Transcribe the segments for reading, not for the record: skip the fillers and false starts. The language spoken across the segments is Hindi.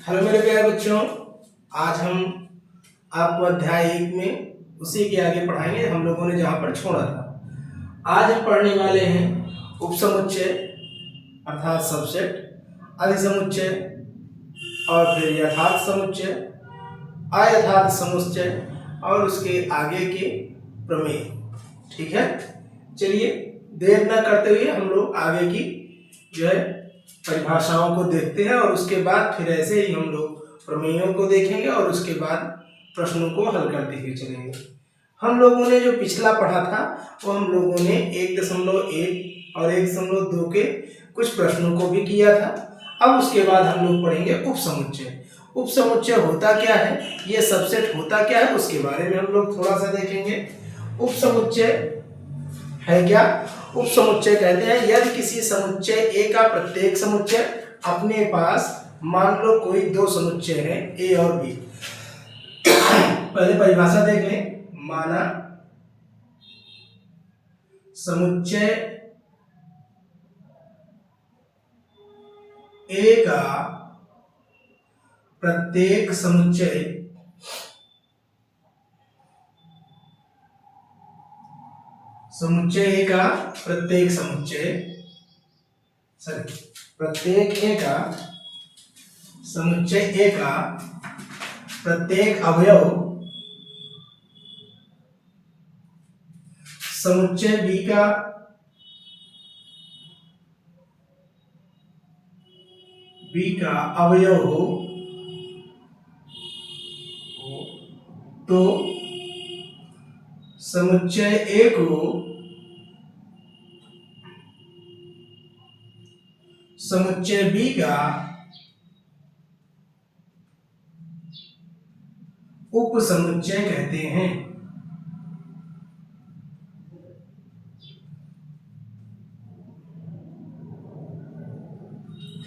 हेलो मेरे प्यारे बच्चों, आज हम आपको अध्याय 1 में उसी के आगे पढ़ाएंगे हम लोगों ने जहाँ पर छोड़ा था। आज हम पढ़ने वाले हैं उपसमुच्चय अर्थात सबसेट, अधिसमुच्चय और फिर यथार्थ समुच्चय, अयथार्थ समुच्चय और उसके आगे के प्रमेय। ठीक है, चलिए देर न करते हुए हम लोग आगे की जो है परिभाषाओं को देखते हैं और उसके बाद फिर ऐसे ही हम लोग प्रमेयों को देखेंगे और उसके बाद प्रश्नों को हल करते हुए चलेंगे। हम लोगों ने जो पिछला पढ़ा था वो हम लोगों ने 1.1 और 1.2 के कुछ प्रश्नों को भी किया था। अब उसके बाद हम लोग पढ़ेंगे उपसमुच्चय। उपसमुच्चय होता क्या है, ये सबसेट होता क्या है, उसके बारे में हम लोग थोड़ा सा देखेंगे। उपसमुच्चय है क्या? उपसमुच्चय कहते हैं यदि किसी समुच्चय ए का प्रत्येक समुच्चय अपने पास मान लो कोई दो समुच्चय है ए और बी। पहले परिभाषा देख लें। माना समुच्चय ए का प्रत्येक समुच्चय ए का प्रत्येक समुच्चय ए का प्रत्येक अवयव समुच्चय बी का अवयव हो तो समुच्चय ए को समुच्चय बी का उपसमुच्चय कहते हैं।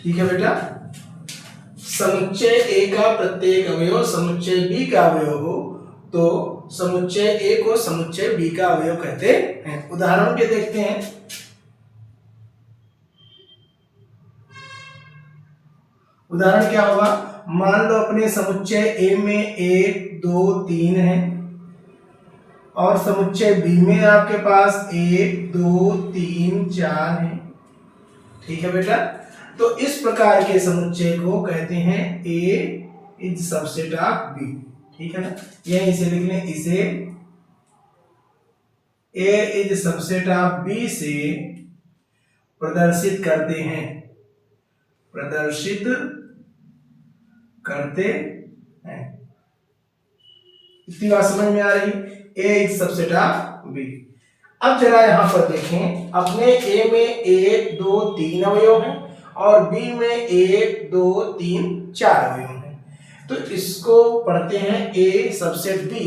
ठीक है बेटा, समुच्चय ए का प्रत्येक अवयव समुच्चय बी का अवयव हो तो समुच्चय ए को समुच्चय बी का अवयव कहते हैं। उदाहरण के देखते हैं। उदाहरण क्या होगा? मान लो अपने समुच्चय ए में 1 2 3 है और समुच्चय बी में आपके पास 1 2 3 4 है। ठीक है बेटा, तो इस प्रकार के समुच्चय को कहते हैं ए इज सबसेट ऑफ बी। ठीक है ना, यहीं से लिख लें इसे ए इज सबसेट ऑफ बी से प्रदर्शित करते हैं। इतनी बात समझ में आ रही? ए इज सबसेट ऑफ बी। अब जरा यहां पर देखें, अपने ए में 1 2 3 अवयव हैं और बी में 1 2 3 4 अवयव हैं। तो इसको पढ़ते हैं ए सबसेट बी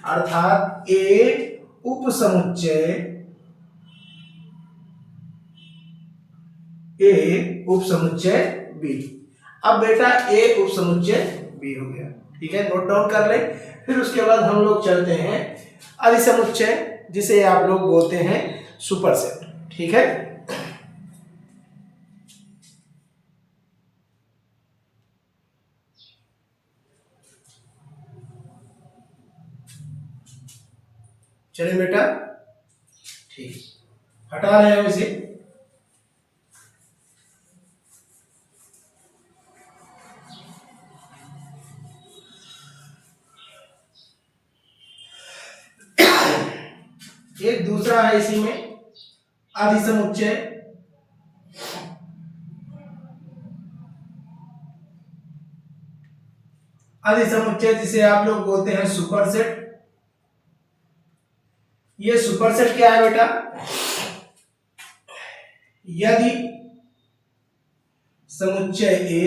अर्थात ए उपसमुच्चय बी। अब बेटा ए उपसमुच्चय बी हो गया। ठीक है, नोट डाउन कर ले। फिर उसके बाद हम लोग चलते हैं अधिसमुच्चय, जिसे आप लोग बोलते हैं सुपरसेट। ठीक है, चलिए बेटा, ठीक, हटा रहे हैं इसे। एक दूसरा है इसी में अधिसमुच्चय। अधिसमुच्चय जिसे आप लोग बोलते हैं सुपरसेट। ये सुपरसेट क्या है बेटा? यदि समुच्चय ए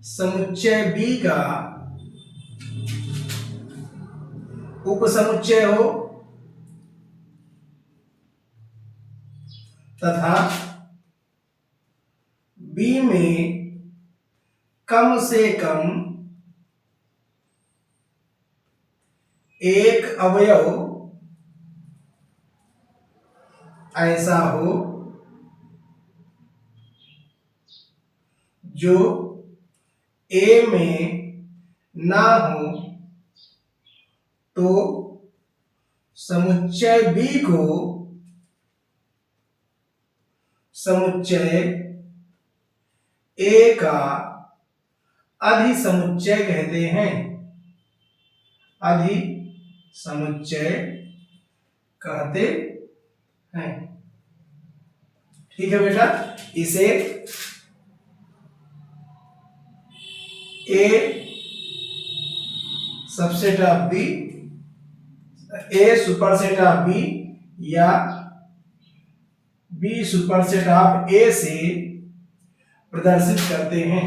समुच्चय बी का उपसमुच्चय हो तथा बी में कम से कम एक अवयव ऐसा हो जो ए में ना हो तो समुच्चय बी को समुच्चय ए का अधिसमुच्चय कहते हैं। अधिसमुच्चय कहते हैं। ठीक है बेटा, इसे A subset of B, A superset of B या बी सुपरसेट ऑफ ए से प्रदर्शित करते हैं।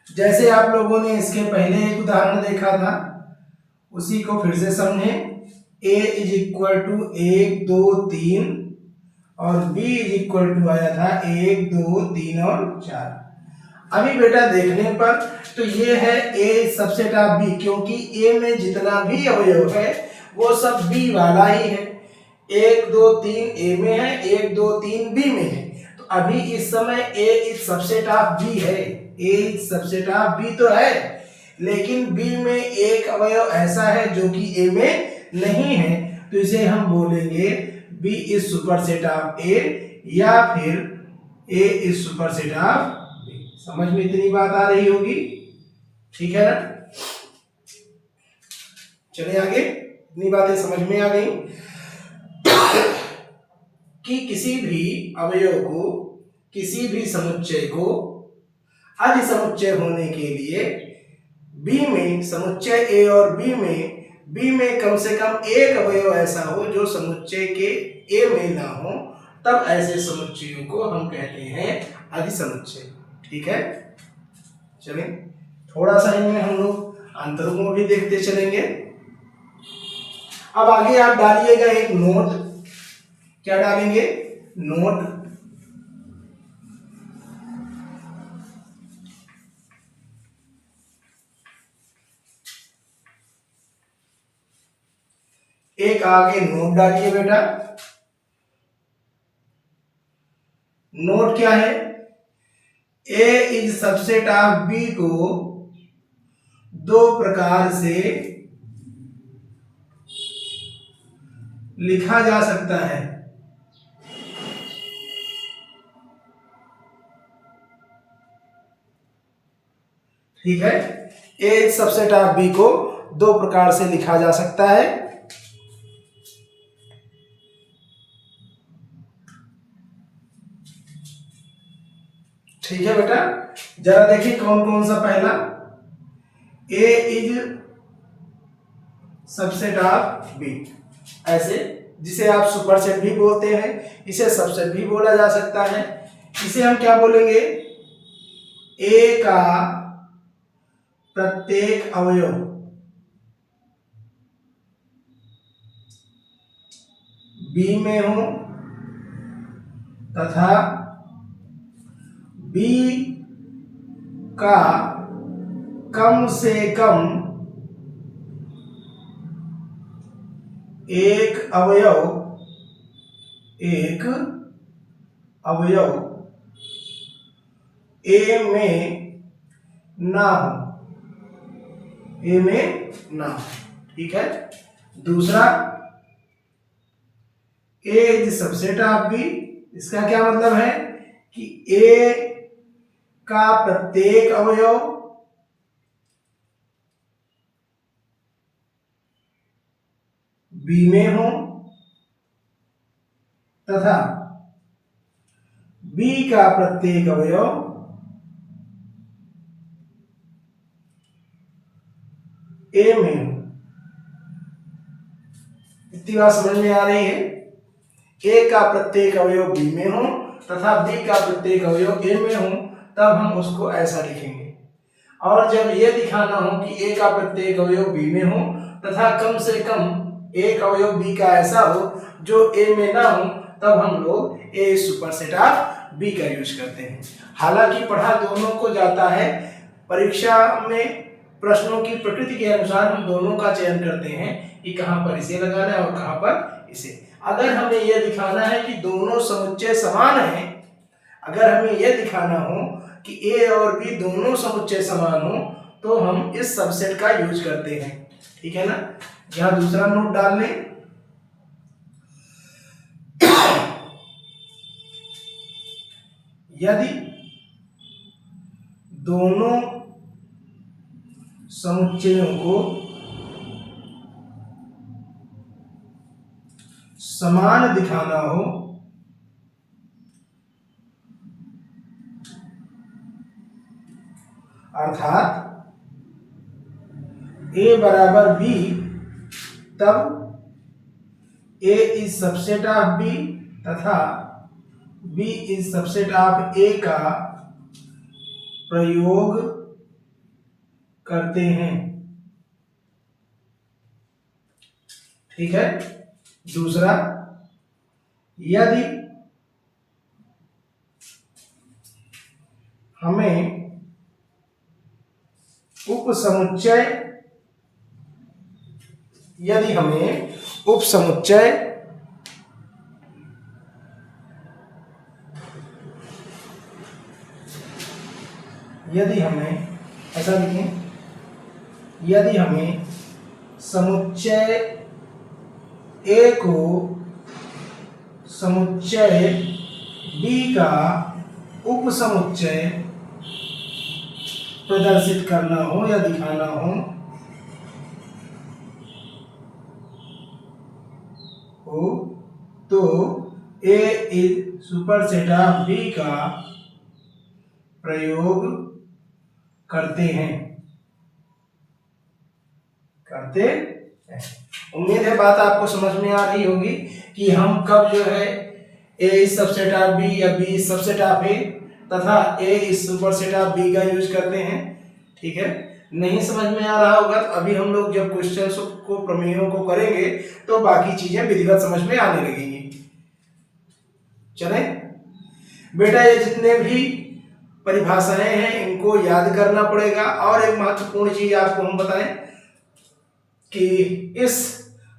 जैसे आप लोगों ने इसके पहले एक उदाहरण देखा था, उसी को फिर से समझें। a इज इक्वल टू 1 2 3 और b इज इक्वल टू आया था 1 2 3 और 4। अभी बेटा देखने पर तो ये है a सबसेट ऑफ b, क्योंकि a में जितना भी अवयव है वो सब b वाला ही है। 1 2 3 a में है, 1 2 3 b में है। तो अभी इस समय a is subset of b है, a is subset of b तो है, लेकिन b में एक अवयव ऐसा है जो कि a में नहीं है, तो इसे हम बोलेंगे b is superset of a या फिर a is superset of b। समझ में इतनी बात आ रही होगी, ठीक है ना। चलिए आगे, इतनी बातें समझ में आ गई कि किसी भी अवयव को, किसी भी समुच्चय को अधिसमुच्चय होने के लिए B में, समुच्चय A और B में कम से कम एक अवयव ऐसा हो जो समुच्चय के A में ना हो, तब ऐसे समुच्चयों को हम कहते हैं अधिसमुच्चय। ठीक है, चलें थोड़ा सा इनमें हम लोग अंतरों को भी देखते चलेंगे। अब आगे आप डालिएगा एक नोट। क्या डालेंगे? नोट। एक आगे नोट डालिए बेटा। नोट क्या है? A is subset of B को दो प्रकार से लिखा जा सकता है। ठीक है, A is subset of B को दो प्रकार से लिखा जा सकता है। ठीक है बेटा, जरा देखिए कौन कौन सा। पहला, A is subset of B, ऐसे जिसे आप सुपरसेट भी बोलते हैं, इसे सबसेट भी बोला जा सकता है। इसे हम क्या बोलेंगे? A का प्रत्येक अवयव B में हो तथा B का कम से कम एक अवयव A में ना हो, A में ना हो। ठीक है। दूसरा, A is subset of B। इसका क्या मतलब है कि A का प्रत्येक अवयव B में हो तथा B का प्रत्येक अवयव A में हो। इतनी बात समझ में आ रही है? A का प्रत्येक अवयव B में हो तथा B का प्रत्येक अवयव A में हो, तब हम उसको ऐसा लिखेंगे। और जब यह दिखाना हो कि A का प्रत्येक अवयव B में हो तथा कम से कम एक अवयव B का ऐसा हो जो A में ना हो, तब हम लोग A सुपरसेट ऑफ B का यूज करते हैं। हालांकि पढ़ा दोनों को जाता है, परीक्षा में प्रश्नों की प्रकृति के अनुसार हम दोनों का चयन करते हैं कि कहां पर इसे लगाना है और कहां पर इसे। अगर हमें यह दिखाना है कि दोनों समुच्चय समान हैं, अगर हमें यह दिखाना हो कि ए और बी दोनों समुच्चय समान हो, तो हम इस सबसेट का यूज करते हैं। ठीक है ना, यहां दूसरा नोट डाल लें। यदि दोनों समुच्चयों को समान दिखाना हो, अर्थात a बराबर b, तब a is subset of b तथा b is subset of a का प्रयोग करते हैं। ठीक है। दूसरा, यदि हमें उपसमुच्चय यदि हमें उपसमुच्चय यदि हमें ऐसा लिखें, यदि हमें समुच्चय ए को समुच्चय बी का उपसमुच्चय प्रदर्शित करना हो या दिखाना हो तो ए इज सुपरसेट ऑफ बी का प्रयोग करते हैं। उम्मीद है बात आपको समझ में आ रही होगी कि हम कब जो है ए इज सबसेट ऑफ बी या बी इज सबसेट ऑफ ए तथा ए इज सुपरसेट ऑफ बी का यूज करते हैं। ठीक है, नहीं समझ में आ रहा होगा तो अभी हम लोग जब क्वेश्चंस को प्रमेयों को करेंगे तो बाकी चीजें विधिवत समझ में आने लगेंगी। चले बेटा, ये जितने भी परिभाषाएं हैं इनको याद करना पड़ेगा। और एक महत्वपूर्ण चीज आपको हम बताएं कि इस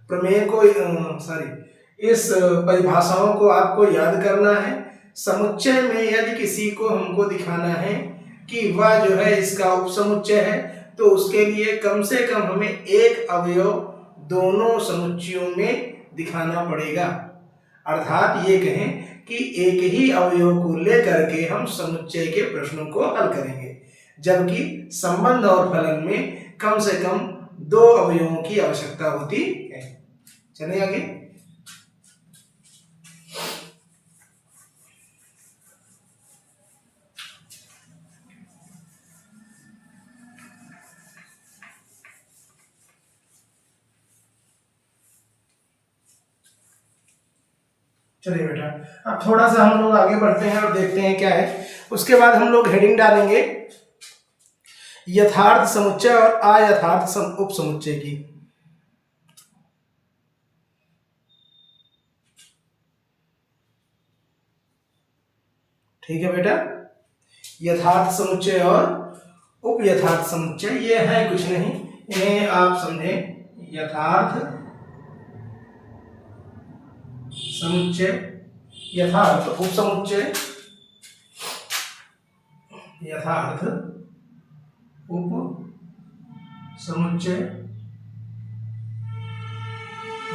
प्रमेय को इस परिभाषाओं को आपको याद करना है। समुच्चय में यदि किसी को हमको दिखाना है कि वह जो है इसका उपसमुच्चय है, तो उसके लिए कम से कम हमें एक अवयव दोनों समुच्चयों में दिखाना पड़ेगा। अर्थात ये कहें कि एक ही अवयव को लेकर के हम समुच्चय के प्रश्नों को हल करेंगे, जबकि संबंध और फलन में कम से कम दो अवयवों की आवश्यकता होती है। चलिए आगे। चलिए बेटा, अब थोड़ा सा हम लोग आगे बढ़ते हैं और देखते हैं क्या है। उसके बाद हम लोग हेडिंग डालेंगे यथार्थ समुच्चय और अयथार्थ उपसमुच्चय की। ठीक है बेटा, यथार्थ समुच्चय और उपयथार्थ समुच्चय ये है कुछ नहीं, इन्हें आप समझें। यथार्थ समुच्चय, यथार्थ उपसमुच्चय, यथार्थ उपसमुच्चय,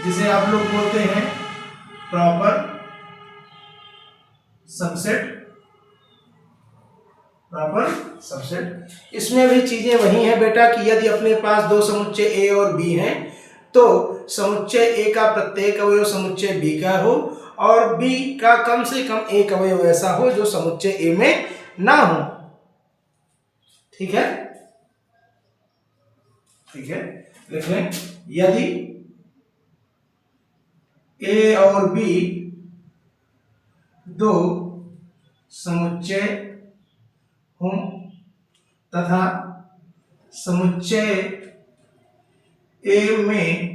जिसे आप लोग बोलते हैं प्रॉपर सबसेट। प्रॉपर सबसेट, इसमें भी चीजें वही हैं बेटा कि यदि अपने पास दो समुच्चय ए और बी हैं तो समुच्चय ए का प्रत्येक अवयव समुच्चय बी का हो और बी का कम से कम एक अवयव ऐसा हो जो समुच्चय ए में ना हो। ठीक है, ठीक है, लिख लें। यदि ए और बी दो समुच्चय हों तथा समुच्चय ए में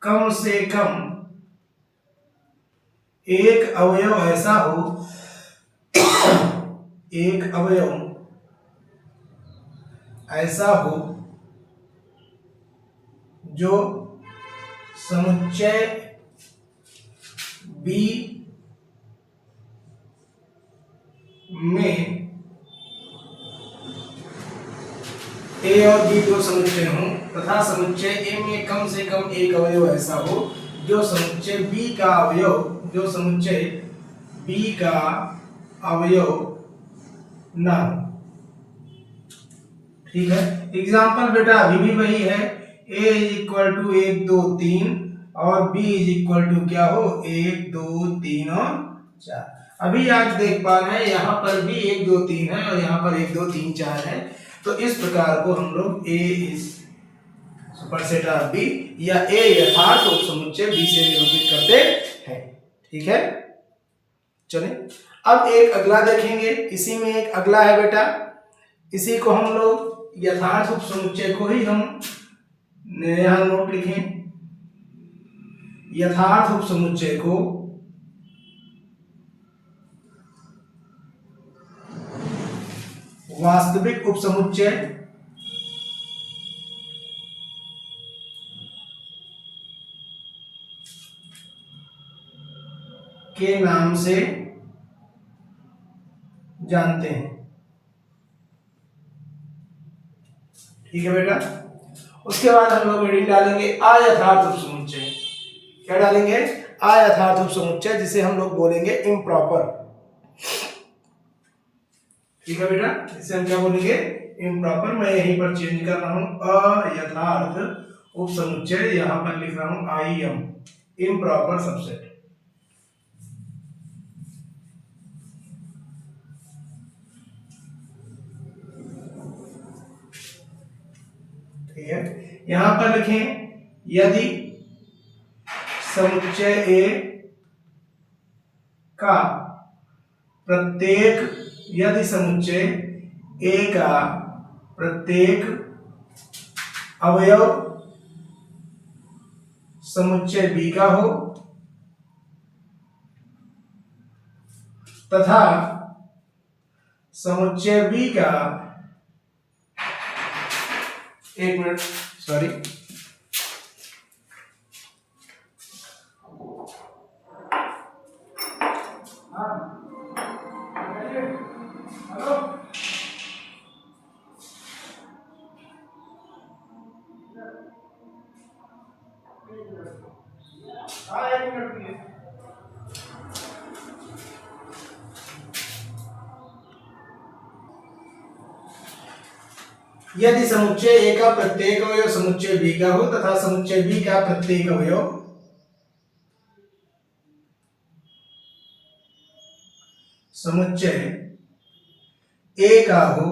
कम से कम एक अवयव ऐसा हो, एक अवयव ऐसा हो जो समुच्चय B में A और B दो समुच्चय हों तथा समुच्चय A में कम से कम एक अवयव ऐसा हो जो समुच्चय B का अवयव ना हो। ठीक है, एग्जाम्पल बेटा अभी भी वही है, A इज इक्वल टू 1 2 3 और B इज इक्वल टू क्या हो 1 2 3 और 4। अभी आप देख पा रहे हैं यहाँ पर भी 1 2 3 है और यहाँ पर 1 2 3 4 है। तो इस प्रकार को हम लोग A is superset of B या A यथार्थ उपसमुच्चय B से निरूपित करते हैं। ठीक है, चलिए अब एक अगला देखेंगे। इसी में एक अगला है बेटा, इसी को हम लोग यथार्थ उपसमुच्चय को ही हम यहाँ नोट लिखें, यथार्थ उपसमुच्चय को वास्तविक उपसमुच्चय के नाम से जानते हैं। ठीक है बेटा, उसके बाद हम लोग हेडिंग डालेंगे अयथार्थ उपसमुच्चय। क्या डालेंगे? अयथार्थ उपसमुच्चय, जिसे हम लोग बोलेंगे इम्प्रॉपर। ठीक है बेटा, इसे हम क्या बोलेंगे? इम्प्रॉपर। मैं यहीं पर चेंज कर रहा हूं, अयथार्थ उपसमुच्चय, यहां पर लिख रहा हूं IM, इम्प्रॉपर सबसेट। ठीक है, यहां पर लिखें यदि समुच्चय A का प्रत्येक, यदि समुच्चय A का प्रत्येक अवयव समुच्चय B का हो तथा समुच्चय B का, एक मिनट सॉरी, यदि समुच्चय A का प्रत्येक अवयव समुच्चय B का हो तथा समुच्चय B का प्रत्येक अवयव समुच्चय A का हो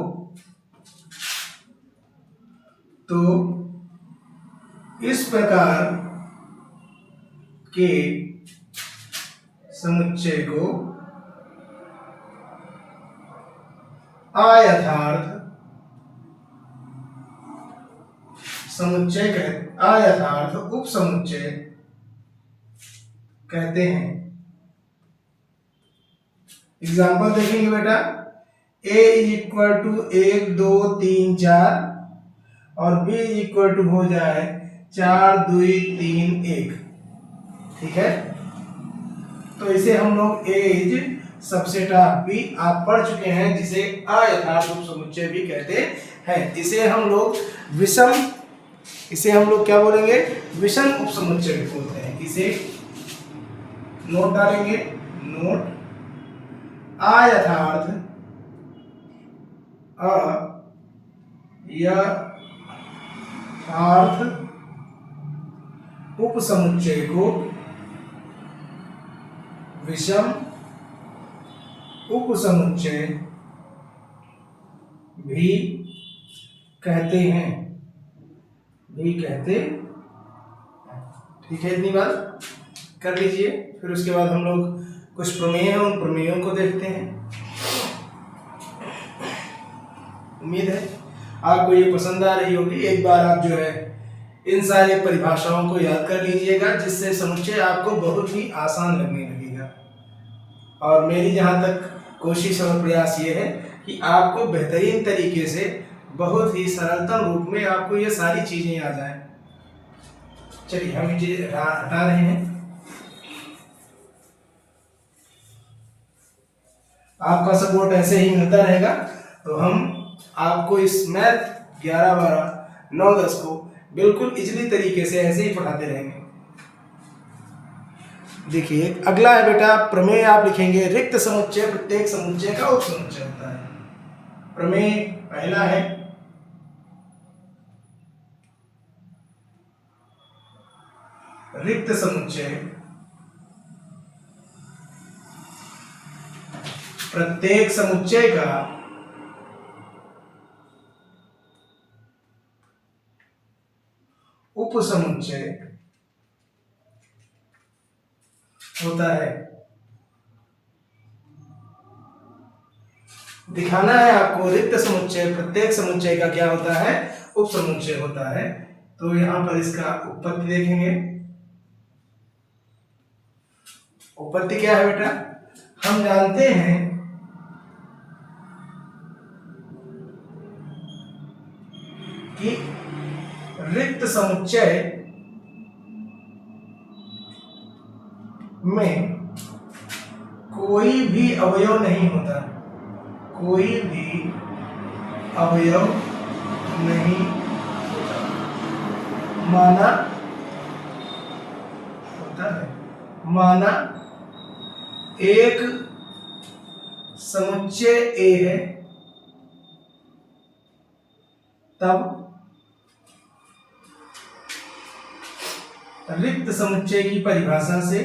तो इस प्रकार के समुच्चय को अयथार्थ समुच्चय अयथार्थ उपसमुच्चय कहते हैं। एग्जाम्पल देखेंगे बेटा, A इज इक्वल टू 1 2 3 4 और B इज इक्वल टू हो जाए 4 2 3 1। ठीक है, तो इसे हम लोग A is subset of B आप पढ़ चुके हैं, जिसे अयथार्थ उपसमुच्चय भी कहते हैं। इसे हम लोग विषम, इसे हम लोग क्या बोलेंगे? विषम उपसमुच्चय बोलते हैं। इसे नोट डालेंगे, नोट अयथार्थ उपसमुच्चय को विषम उपसमुच्चय भी कहते हैं, ठीक है, इतनी बात कर लीजिए। फिर उसके बाद हम लोग कुछ प्रमेय हैं, उन प्रमेयों को देखते हैं। उम्मीद है आपको ये पसंद आ रही होगी। एक बार आप जो है इन सारी परिभाषाओं को याद कर लीजिएगा, जिससे समुच्चय आपको बहुत ही आसान लगने लगेगा। और मेरी जहाँ तक कोशिश और प्रयास ये है कि आपको बेहतरीन तरीके से, बहुत ही सरलतम रूप में आपको ये सारी चीजें आ जाएं। चलिए हम ये हटा रहे हैं। आपका सपोर्ट ऐसे ही मिलता रहेगा तो हम आपको इस मैथ 11, 12, 9, 10 को बिल्कुल इजीली तरीके से ऐसे ही पढ़ाते रहेंगे। देखिए अगला है बेटा प्रमेय। आप लिखेंगे रिक्त समुच्चय प्रत्येक समुच्चय का उपसमुच्चय होता है। प्रमेय पहला है रिक्त समुच्चय प्रत्येक समुच्चय का उपसमुच्चय होता है। दिखाना है आपको रिक्त समुच्चय प्रत्येक समुच्चय का क्या होता है, उपसमुच्चय होता है। तो यहां पर इसका उत्पत्ति देखेंगे। उत्पत्ति क्या है बेटा, हम जानते हैं कि रिक्त समुच्चय में कोई भी अवयव नहीं होता, कोई भी अवयव नहीं होता, माना होता है। माना एक समुच्चय ए है, तब रिक्त समुच्चय की परिभाषा से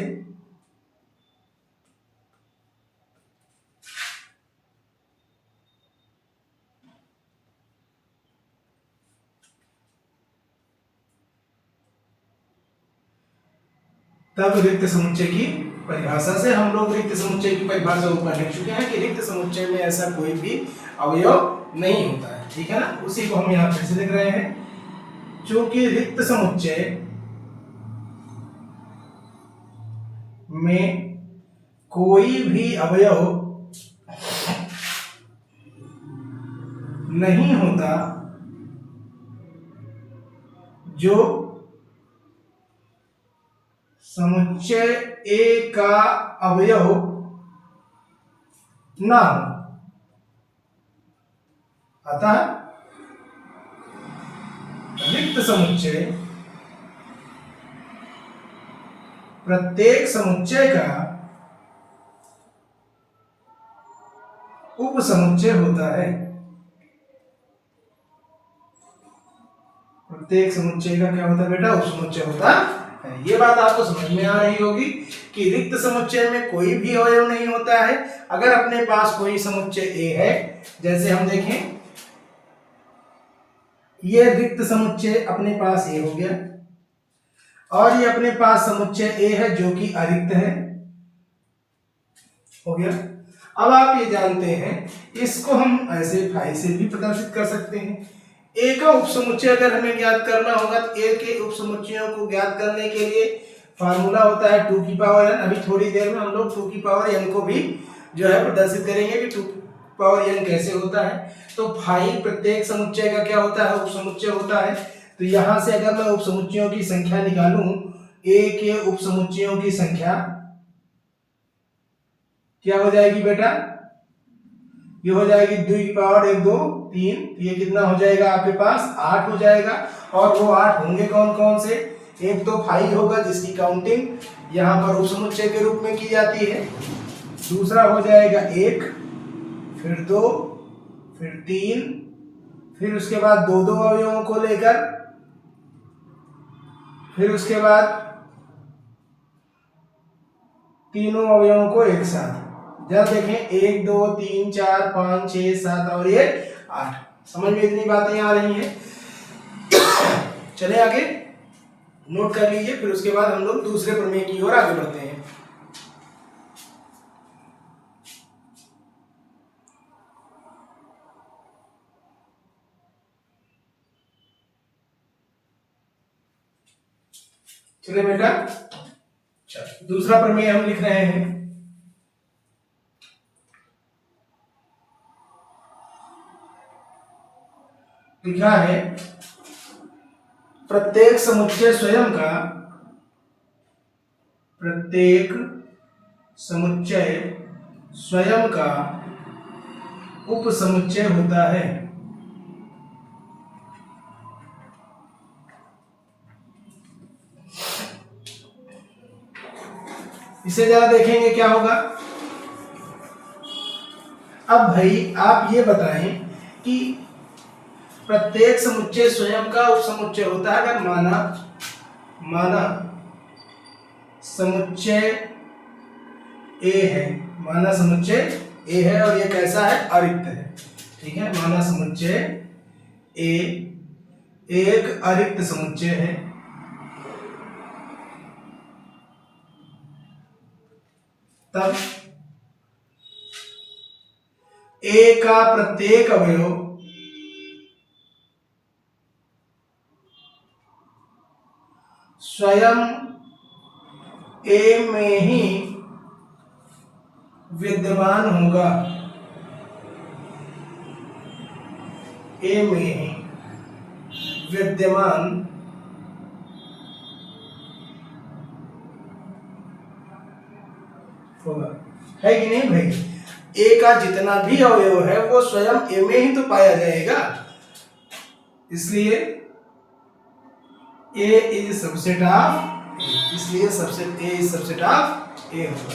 रिक्त समुच्चय की परिभाषा से हम लोग रिक्त समुच्चय की परिभाषा ऊपर लिख चुके हैं कि रिक्त समुच्चय में ऐसा कोई भी अवयव नहीं होता है। ठीक है ना, उसी को हम यहां फिर से लिख रहे हैं। चूंकि रिक्त समुच्चय में कोई भी अवयव नहीं होता जो समुच्चय ए का अवयव ना हो, अतः रिक्त समुच्चय प्रत्येक समुच्चय का उपसमुच्चय होता है। प्रत्येक समुच्चय का क्या होता है बेटा, उपसमुच्चय होता है। ये बात आपको समझ में आ रही होगी कि रिक्त समुच्चय में कोई भी अवयव नहीं होता है। अगर अपने पास कोई समुच्चय ए है, जैसे हम देखें ये रिक्त समुच्चय अपने पास ए हो गया, और ये अपने पास समुच्चय ए है जो कि अरिक्त है, हो गया। अब आप ये जानते हैं इसको हम ऐसे फाई से भी प्रदर्शित कर सकते हैं। ए का उपसमुच्चय अगर हमें ज्ञात करना होगा तो ए के उपसमुच्चयों को ज्ञात करने के लिए फार्मूला होता है 2 की पावर n। अभी थोड़ी देर में हम लोग 2 की पावर n को भी जो है प्रदर्शित करेंगे कि 2 की पावर n कैसे होता है। तो फाई प्रत्येक समुच्चय का क्या होता है, उपसमुच्चय होता है। तो यहां से अगर मैं उपसमुच्चयों की संख्या निकालूं, ए के उपसमुच्चयों की संख्या क्या हो जाएगी बेटा, ये हो जाएगी 2 की पावर 1, 2, 3। ये कितना हो जाएगा आपके पास, 8 हो जाएगा। और वो 8 होंगे कौन कौन से, एक तो फाई होगा जिसकी काउंटिंग यहाँ पर उपसमुच्चय के रूप में की जाती है, दूसरा हो जाएगा 1, फिर 2, फिर 3, फिर उसके बाद 2 अवयवों को लेकर, फिर उसके बाद तीनों अवयवों को एक साथ। जब देखें 1, 2, 3, 4, 5, 6, 7 और ये 8। समझ में इतनी बातें आ रही हैं। चले आगे नोट कर लीजिए, फिर उसके बाद हम लोग दूसरे प्रमेय की ओर आगे बढ़ते हैं। चलिए बेटा, दूसरा प्रमेय हम लिख रहे हैं। लिखा है प्रत्येक समुच्चय स्वयं का, प्रत्येक समुच्चय स्वयं का उपसमुच्चय होता है। इसे जरा देखेंगे क्या होगा। अब भाई आप ये बताएं कि प्रत्येक समुच्चय स्वयं का उपसमुच्चय होता है। अगर माना समुच्चय ए है, माना समुच्चय ए है और ये कैसा है, अरिक्त है। ठीक है, माना समुच्चय ए एक अरिक्त समुच्चय है, तब ए का प्रत्येक अवयव स्वयं ए में ही विद्यमान होगा, ए में ही विद्यमान होगा, है कि नहीं भाई। ए का जितना भी अवयव है वो स्वयं ए में ही तो पाया जाएगा, इसलिए ए इज सबसेट ऑफ, इसलिए subset A is subset of A होगा।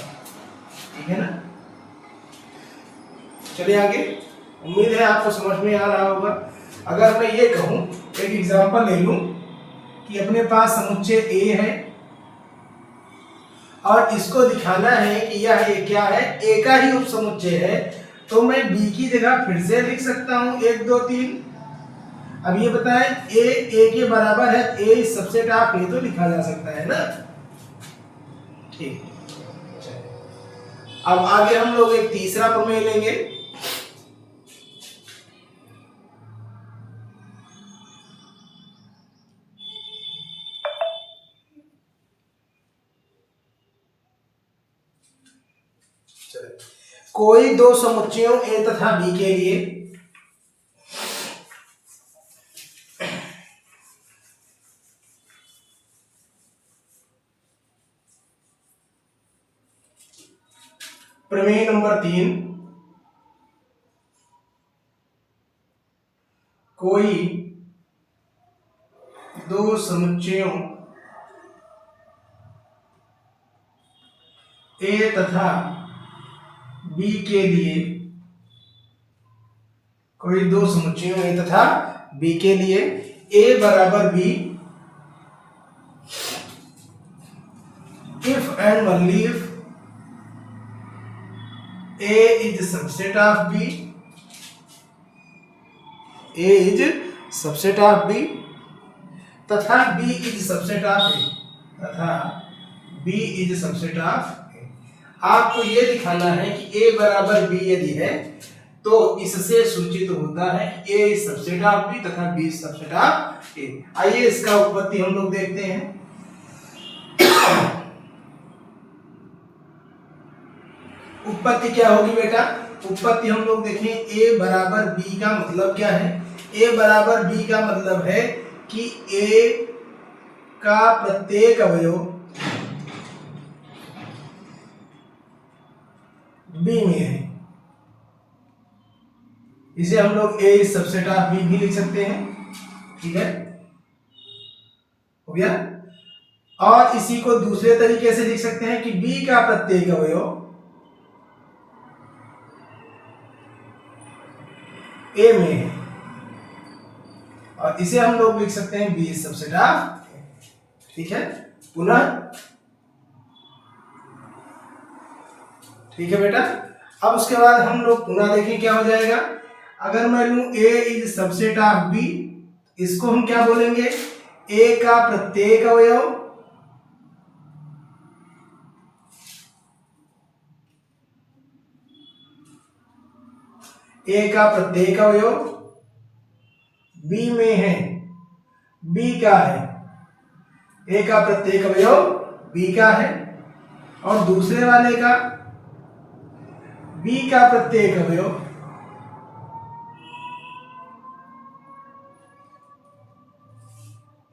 ठीक है ना। चलिए आगे, उम्मीद है आपको समझ में आ रहा होगा। अगर मैं ये कहूं, एक एग्जांपल ले लूं कि अपने पास समुच्चय ए है और इसको दिखाना है कि यह ए क्या है, ए का ही उपसमुच्चय है, तो मैं बी की जगह फिर से लिख सकता हूं 1 2 3। अब ये बताएं, ए के बराबर है, ए इज सबसेट ऑफ ए तो लिखा जा सकता है ना। ठीक, अब आगे हम लोग एक तीसरा प्रमेय लेंगे। कोई दो समुच्चयों ए तथा बी के लिए प्रमेय नंबर 3, कोई दो समुच्चयों ए तथा बी के लिए, कोई दो समुच्चयों ए तथा बी के लिए ए बराबर B if and only if A is subset of B, A is subset of B तथा B is subset of A, तथा B is subset of A। आपको ये दिखाना है कि A बराबर B यदि है तो इससे सूचित होता है A is subset of B तथा B is subset of A। आइए इसका उत्पत्ति हम लोग देखते हैं। उत्पत्ति क्या होगी बेटा, उत्पत्ति हम लोग देखें, ए बराबर बी का मतलब क्या है। ए बराबर बी का मतलब है कि ए का प्रत्येक अवयव बी में है। इसे हम लोग ए इज सबसेट ऑफ बी भी लिख सकते हैं। ठीक है, हो गया। और इसी को दूसरे तरीके से लिख सकते हैं कि बी का प्रत्येक अवयव ए में है, और इसे हम लोग लिख सकते हैं बी इज सबसेट ऑफ। ठीक है, पुनः, ठीक है बेटा। अब उसके बाद हम लोग पुनः देखें क्या हो जाएगा। अगर मैं लूं ए इज सबसेट ऑफ बी, इसको हम क्या बोलेंगे, ए का प्रत्येक अवयव ए का प्रत्येक अवयव बी में है, बी का है, ए का प्रत्येक अवयव बी का है, और दूसरे वाले का बी का प्रत्येक अवयव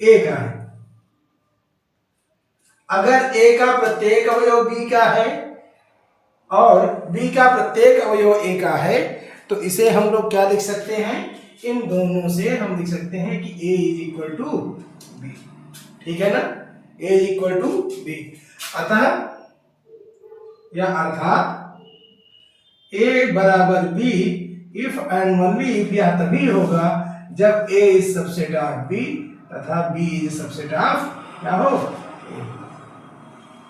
ए का है। अगर ए का प्रत्येक अवयव बी का है और बी का प्रत्येक अवयव ए का है तो इसे हम लोग क्या लिख सकते हैं, इन दोनों से हम लिख सकते हैं कि a is equal to B. ठीक है ना, a is equal to B. अतः या अर्थात a बराबर b if and only if यह तभी होगा जब a is subset of b तथा b इज सबसेट ऑफ क्या हो।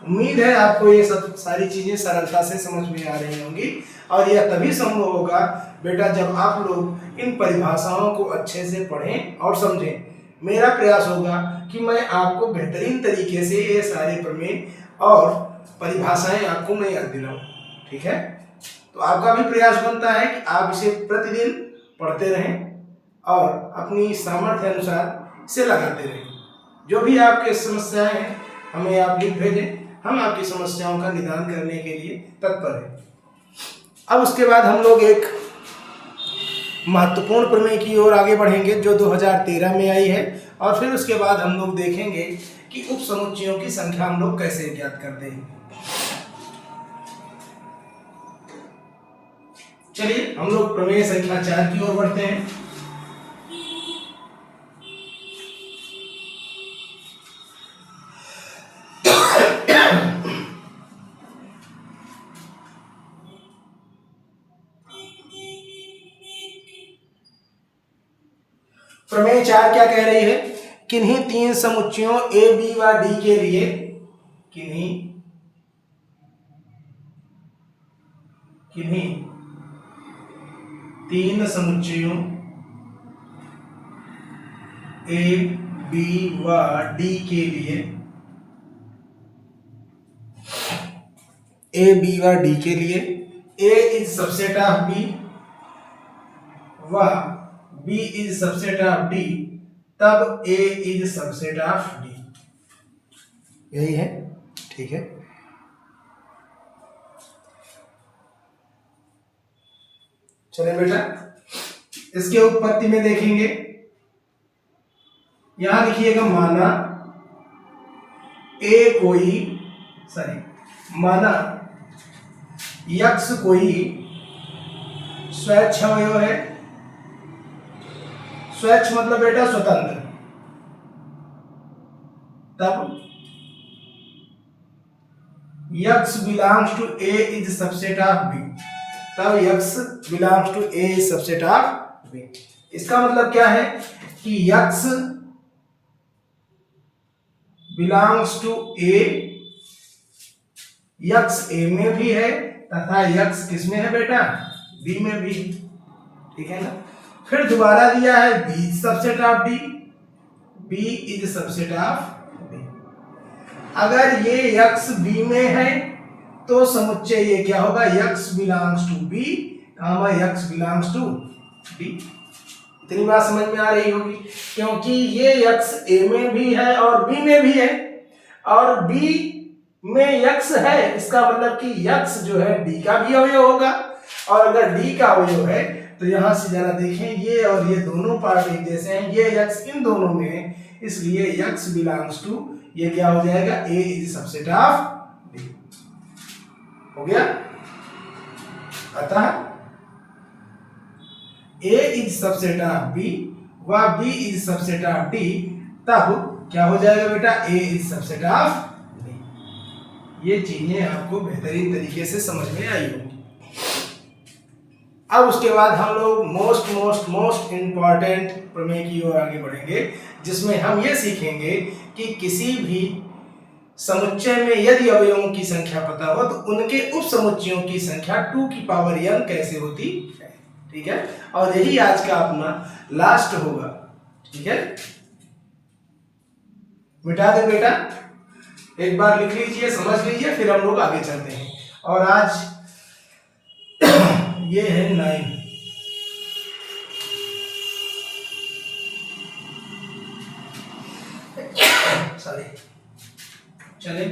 उम्मीद है आपको ये सब सारी चीजें सरलता से समझ में आ रही होंगी और यह तभी संभव होगा बेटा जब आप लोग इन परिभाषाओं को अच्छे से पढ़ें और समझें। मेरा प्रयास होगा कि मैं आपको बेहतरीन तरीके से ये सारे प्रमेय और परिभाषाएं आपको मैं याद दिलाऊं। ठीक है, तो आपका भी प्रयास बनता है कि आप इसे प्रतिदिन पढ़ते रहें और अपनी सामर्थ्य अनुसार इसे लगाते रहें। जो भी आपके समस्याएं हैं हमें आप लिख भेजें, हम आपकी समस्याओं का निदान करने के लिए तत्पर हैं। अब उसके बाद हम लोग एक महत्वपूर्ण प्रमेय की ओर आगे बढ़ेंगे जो 2013 में आई है और फिर उसके बाद हम लोग देखेंगे कि उप समुच्चयों की संख्या हम लोग कैसे ज्ञात करते हैं। चलिए हम लोग प्रमेय संख्या 4 की ओर बढ़ते हैं। प्रमेय 4 क्या कह रही है, किन्हीं तीन समुच्चयों ए बी व डी के लिए किन्हीं तीन समुच्चयों ए बी व डी के लिए A is subset of B व B is subset of D तब A is subset of D. यही है, ठीक है। चलिए बेटा इसके उत्पत्ति में देखेंगे, यहां लिखिएगा माना यक्स कोई स्वैच्छ अवयव है। स्वैच्छ मतलब बेटा स्वतंत्र, तब x belongs to A is subset of B, तब x belongs to A is subset of B. इसका मतलब क्या है कि x belongs to A, x A में भी है तथा यक्स किस में है बेटा, बी में भी। ठीक है ना, फिर दोबारा दिया है B is subset of D, B is subset of B. अगर ये यक्स बी में है तो समुच्चय ये क्या होगा, x belongs to B comma x belongs to D. इतनी बात समझ में आ रही होगी, क्योंकि ये यक्स ए में भी है और बी में भी है और बी में यक्स है, इसका मतलब कि यक्स जो है डी का भी अवयव होगा और अगर डी का अवयव है तो यहां से जरा देखें ये और ये दोनों पार्ट एक जैसे हैं, ये यक्स इन दोनों में है, इसलिए यक्स बिलोंग्स टू ये क्या हो जाएगा, A is subset of D. हो गया, अतः A is subset of B व B is subset of D, तब क्या हो जाएगा बेटा, A is subset of D. ये चीजें आपको बेहतरीन तरीके से समझ में आई होंगी। अब उसके बाद हम लोग मोस्ट इंपॉर्टेंट प्रमेय की ओर आगे बढ़ेंगे, जिसमें हम ये सीखेंगे कि किसी भी समुच्चय में यदि अवयवों की संख्या पता हो तो उनके उप समुच्चयों की संख्या 2 की पावर n कैसे होती है। ठीक है, और यही आज का अपना लास्ट होगा। ठीक है, मिटा दे बेटा, एक बार लिख लीजिए, समझ लीजिए, फिर हम लोग आगे चलते हैं। और आज ये है 9। सॉरी, चले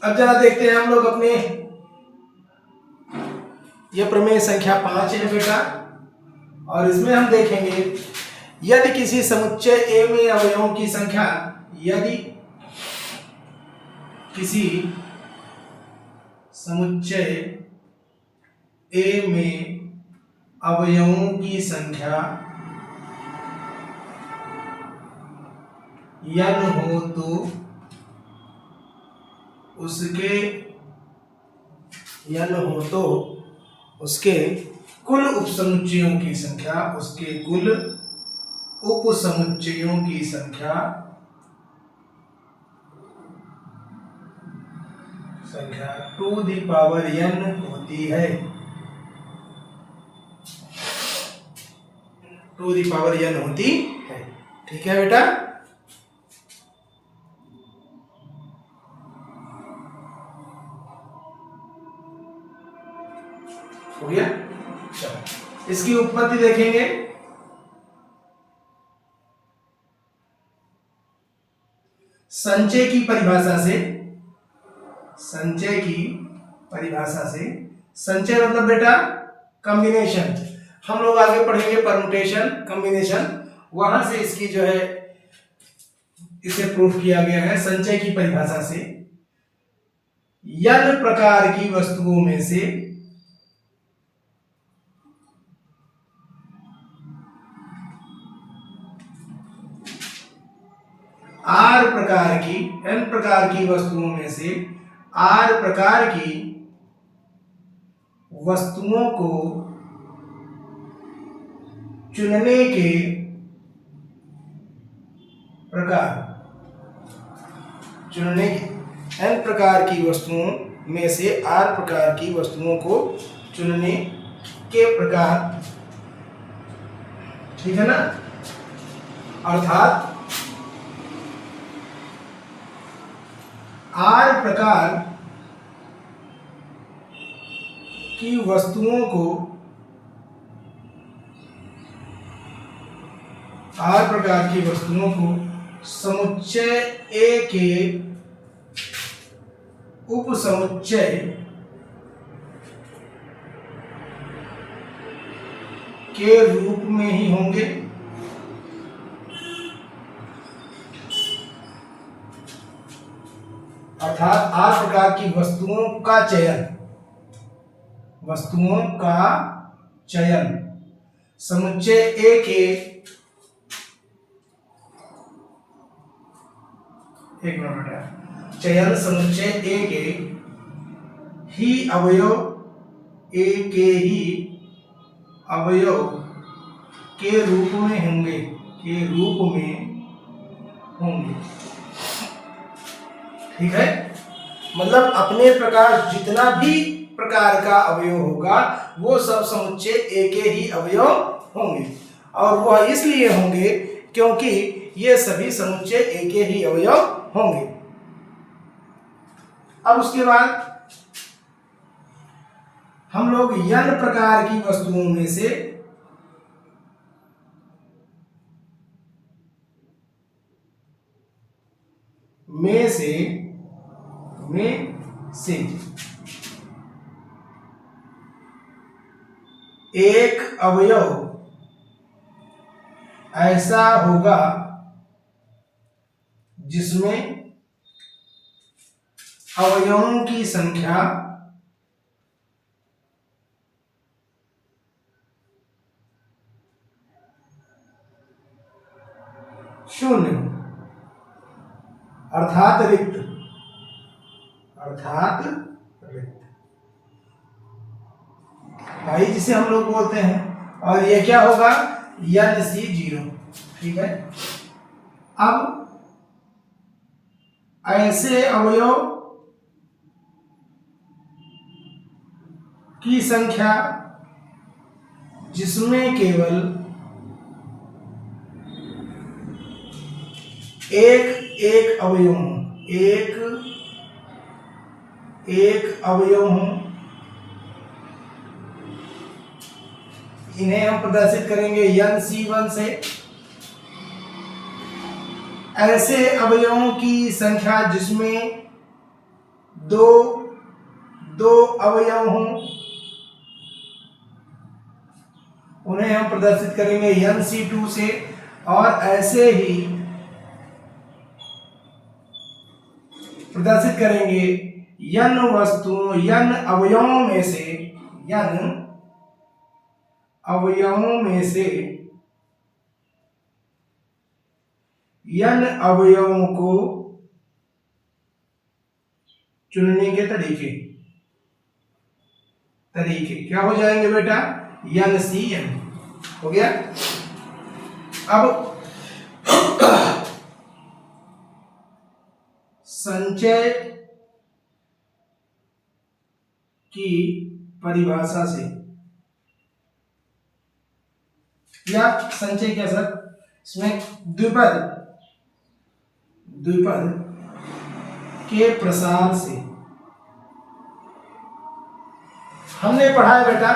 अब जरा देखते हैं हम लोग अपने यह प्रमेय संख्या 5 है बेटा। और इसमें हम देखेंगे यदि किसी समुच्चय ए में अवयवों की संख्या, यदि किसी समुच्चय ए में अवयवों की संख्या n हो तो उसके कुल उपसमुच्चयों की संख्या, उसके कुल उपसमुच्चयों की संख्या 2n होती है। 2n होती है। ठीक है बेटा। हो गया। चलो इसकी उत्पत्ति देखेंगे। संचय की परिभाषा से, संचय मतलब बेटा कॉम्बिनेशन। हम लोग आगे पढ़ेंगे परमुटेशन, कॉम्बिनेशन, वहां से इसकी जो है इसे प्रूफ किया गया है। संचय की परिभाषा से n प्रकार की वस्तुओं में से n प्रकार की वस्तुओं में से r प्रकार की वस्तुओं को चुनने के प्रकार, n प्रकार की वस्तुओं में से r प्रकार की वस्तुओं को चुनने के प्रकार। ठीक है ना। अर्थात r प्रकार की वस्तुओं को, समुच्चय A के उपसमुच्चय के रूप में ही होंगे। अर्थात r प्रकार की वस्तुओं का चयन समुच्चय A के, एक मिनट बेटा, चयन समुच्चय A के ही अवयव, के रूप में होंगे। ठीक है। मतलब अपने प्रकार जितना भी प्रकार का अवयव होगा वो सब समुच्चय A के ही अवयव होंगे। और वह इसलिए होंगे क्योंकि ये सभी समुच्चय A के ही अवयव होंगे। अब उसके बाद हम लोग n प्रकार की वस्तुओं में से एक अवयव ऐसा होगा जिसमें अवयवों की संख्या शून्य, अर्थात रिक्त। भाई जिसे हम लोग बोलते हैं। और ये क्या होगा, NC0। ठीक है। अब ऐसे अवयव की संख्या जिसमें केवल एक अवयव हो, इन्हें हम प्रदर्शित करेंगे NC1 से। ऐसे अवयवों की संख्या जिसमें दो अवयव हों, उन्हें हम प्रदर्शित करेंगे NC2 से, और ऐसे ही प्रदर्शित करेंगे n वस्तुओं, n अवयवों में से, n अवयवों में से n अवयवों को चुनने के तरीके क्या हो जाएंगे बेटा? NCN हो गया। अब संचय की परिभाषा से, या संचय क्या सर, इसमें द्विपद के प्रसार से हमने पढ़ा है बेटा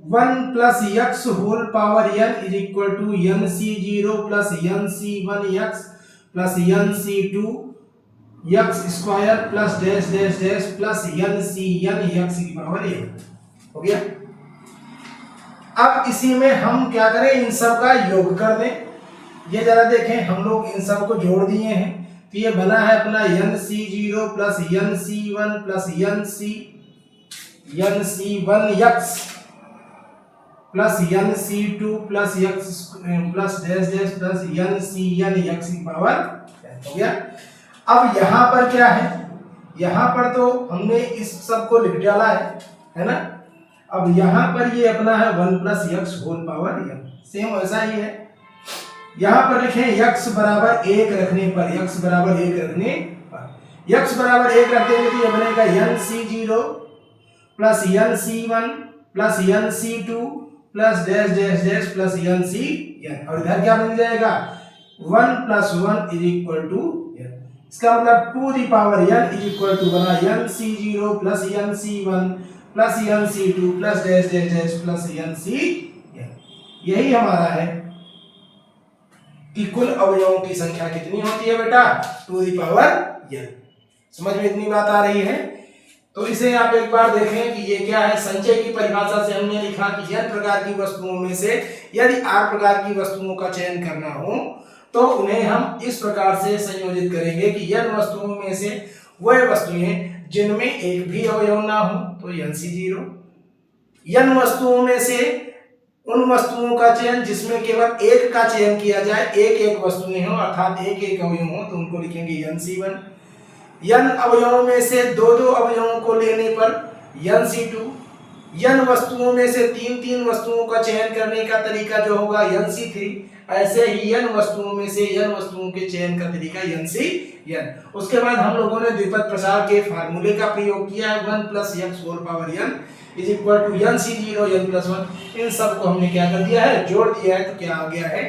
1 + x whole power n is equal to NC0 + NC1x plus NC2 x square plus dash dash dash plus NCN x की पावर n हो गया। अब इसी में हम क्या करें, इन सब का योग कर दें। ये जरा देखें, हम लोग इन सब को जोड़ दिए हैं, तो ये बना है अपना NC0 plus NC1 plus NC1x plus NC2 plus x plus dash dash plus NCN x की पावर हो गया। अब यहाँ पर क्या है, यहाँ पर तो हमने इस सब को लिख डाला है ना। अब यहाँ पर ये अपना है 1 + x whole power n, same वैसा ही है। यहाँ पर लिखें x बराबर 1 रखने पर, x बराबर 1 रखने पर, x बराबर 1 रख देंगे तो ये बनेगा NC0 plus NC1 plus NC2 plus dash dash dash plus NCN, और इधर क्या बन जाएगा 1 + 1 इज इक्वल टू n। इसका मतलब 2 the power n is equal to बना NC0 plus NC1 plus NC2 plus dash dash dash plus NCN। यही हमारा है कि कुल अवयवों की संख्या कितनी होती है बेटा, 2 दी पावर n। समझ में इतनी बात आ रही है? तो इसे आप एक बार देखें कि ये क्या है। संचय की परिभाषा से हमने लिखा कि n प्रकार की वस्तुओं में से यदि r प्रकार की वस्तुओं का चयन करना हो तो उन्हें हम इस प्रकार से संयोजित करेंगे कि n वस्तुओं में से वह वस्तुएं जिनमें एक भी अवयव ना हो तो NC0, n वस्तुओं में से उन वस्तुओं का चयन जिसमें केवल एक का चयन किया जाए, एक वस्तुएं हो अर्थात एक अवयव हो तो उनको लिखेंगे NC1, n अवयवों में से दो अवयवों को लेने पर NC2, n वस्तुओं में से तीन वस्तुओं का चयन करने का तरीका जो होगा NC3, ऐसे ही n वस्तुओं में से n वस्तुओं के चयन का तरीका NCN। उसके बाद हम लोगों ने द्विपद प्रसार के फार्मूले का प्रयोग किया है 1 + x whole power n is equal to NC0 n + 1। इन सब को हमने क्या कर दिया है, जोड़ दिया है, तो क्या आ गया है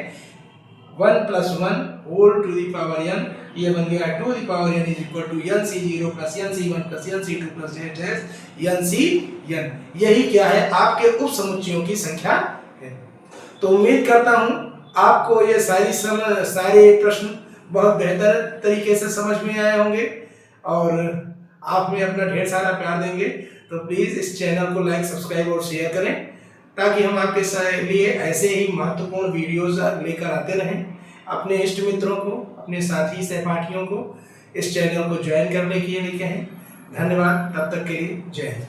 1 + 1 whole to the power n, ये बन गया 2 the power n is equal to NC0 plus NC1 plus NC2 plus NCN। यही क्या है, आपके उप समुच्चयों की संख्या है। तो उम्मीद करता हूं आपको ये सारे प्रश्न बहुत बेहतर तरीके से समझ में आए होंगे और आप में अपना ढेर सारा प्यार देंगे। तो प्लीज इस चैनल को लाइक, सब्सक्राइब और शेयर करें ताकि हम आपके लिए ऐसे ही महत्वपूर्ण वीडियोस लेकर आते रहें। अपने इष्ट मित्रों को, अपने साथी सहपाठियों को इस चैनल को ज्वाइन करने के लिए कहें। धन्यवाद, तब तक के लिए जय हिंद।